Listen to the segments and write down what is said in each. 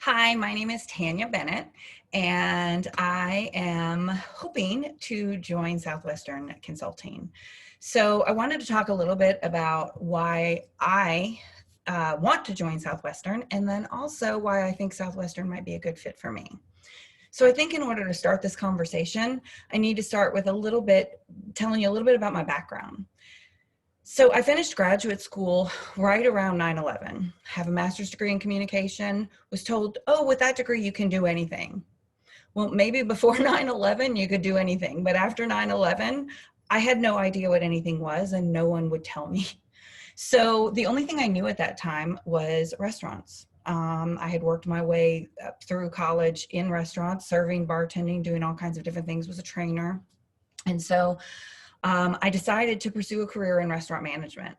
Hi, my name is Tanya Bennett, and I am hoping to join Southwestern Consulting. So I wanted to talk a little bit about why I want to join Southwestern, and then also why I think Southwestern might be a good fit for me. So I think in order to start this conversation, I need to start with telling you a little bit about my background. So I finished graduate school right around 9/11, have a master's degree in communication, was told, oh, with that degree, you can do anything. Well, maybe before 9/11, you could do anything, but after 9/11, I had no idea what anything was and no one would tell me. So the only thing I knew at that time was restaurants. I had worked my way up through college in restaurants, serving, bartending, doing all kinds of different things, was a trainer. And so I decided to pursue a career in restaurant management.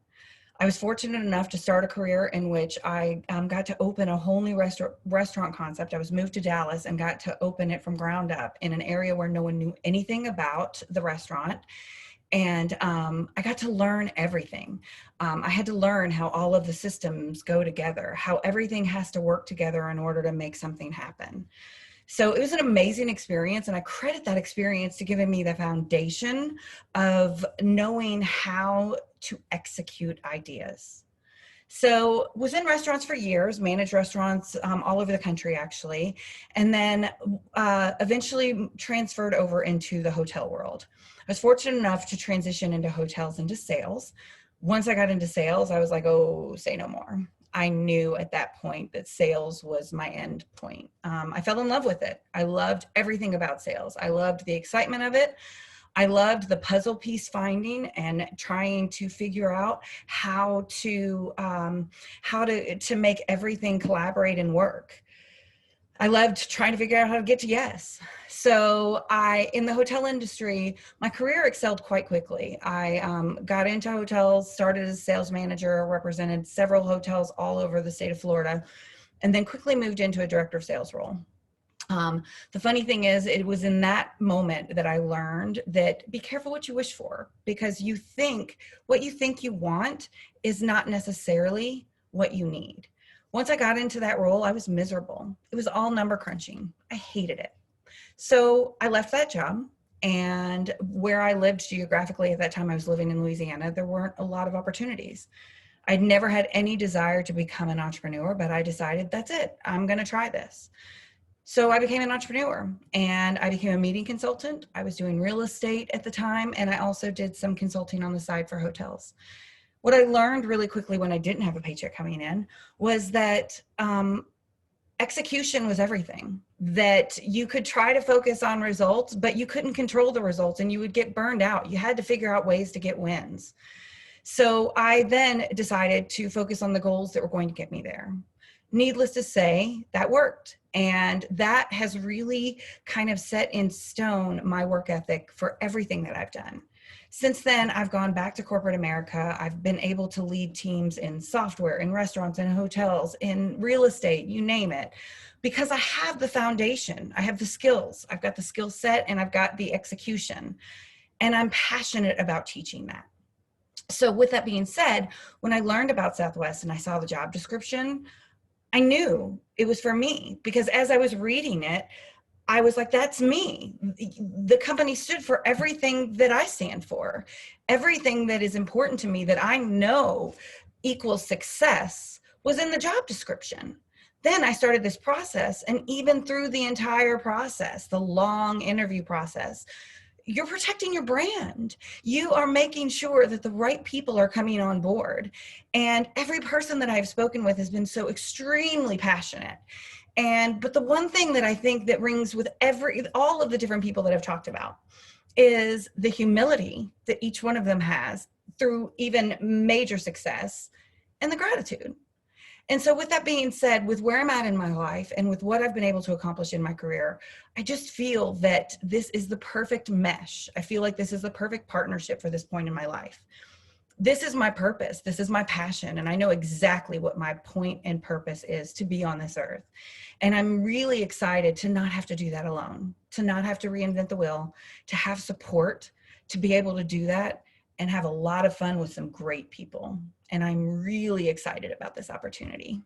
I was fortunate enough to start a career in which I got to open a whole new restaurant concept. I was moved to Dallas and got to open it from ground up in an area where no one knew anything about the restaurant. And I got to learn everything. I had to learn how all of the systems go together, how everything has to work together in order to make something happen. So it was an amazing experience, and I credit that experience to giving me the foundation of knowing how to execute ideas. So was in restaurants for years, managed restaurants all over the country actually, and then eventually transferred over into the hotel world. I was fortunate enough to transition into hotels into sales. Once I got into sales, I was like, oh, say no more. I knew at that point that sales was my end point. I fell in love with it. I loved everything about sales. I loved the excitement of it. I loved the puzzle piece finding and trying to figure out how to make everything collaborate and work. I loved trying to figure out how to get to yes. So in the hotel industry, my career excelled quite quickly. I got into hotels, started as a sales manager, represented several hotels all over the state of Florida, and then quickly moved into a director of sales role. The funny thing is, it was in that moment that I learned that be careful what you wish for, because what you think you want is not necessarily what you need. Once I got into that role, I was miserable. It was all number crunching. I hated it. So I left that job, and where I lived geographically at that time, I was living in Louisiana, there weren't a lot of opportunities. I'd never had any desire to become an entrepreneur, but I decided that's it. I'm going to try this. So I became an entrepreneur, and I became a meeting consultant. I was doing real estate at the time, and I also did some consulting on the side for hotels. What I learned really quickly when I didn't have a paycheck coming in was that execution was everything, that you could try to focus on results, but you couldn't control the results and you would get burned out. You had to figure out ways to get wins. So I then decided to focus on the goals that were going to get me there. Needless to say, that worked. And that has really kind of set in stone my work ethic for everything that I've done. Since then, I've gone back to corporate America. I've been able to lead teams in software, in restaurants, in hotels, in real estate, you name it, because I have the foundation. I have the skills. I've got the skill set and I've got the execution. And I'm passionate about teaching that. So with that being said, when I learned about Southwest and I saw the job description, I knew it was for me, because as I was reading it, I was like, that's me. The company stood for everything that I stand for. Everything that is important to me that I know equals success was in the job description. Then I started this process, and even through the entire process, the long interview process, you're protecting your brand. You are making sure that the right people are coming on board. And every person that I've spoken with has been so extremely passionate. But the one thing that I think that rings with all of the different people that I've talked about is the humility that each one of them has through even major success, and the gratitude. And so with that being said, with where I'm at in my life and with what I've been able to accomplish in my career, I just feel that this is the perfect mesh. I feel like this is the perfect partnership for this point in my life. This is my purpose. This is my passion. And I know exactly what my point and purpose is, to be on this earth. And I'm really excited to not have to do that alone, to not have to reinvent the wheel, to have support, to be able to do that and have a lot of fun with some great people. And I'm really excited about this opportunity.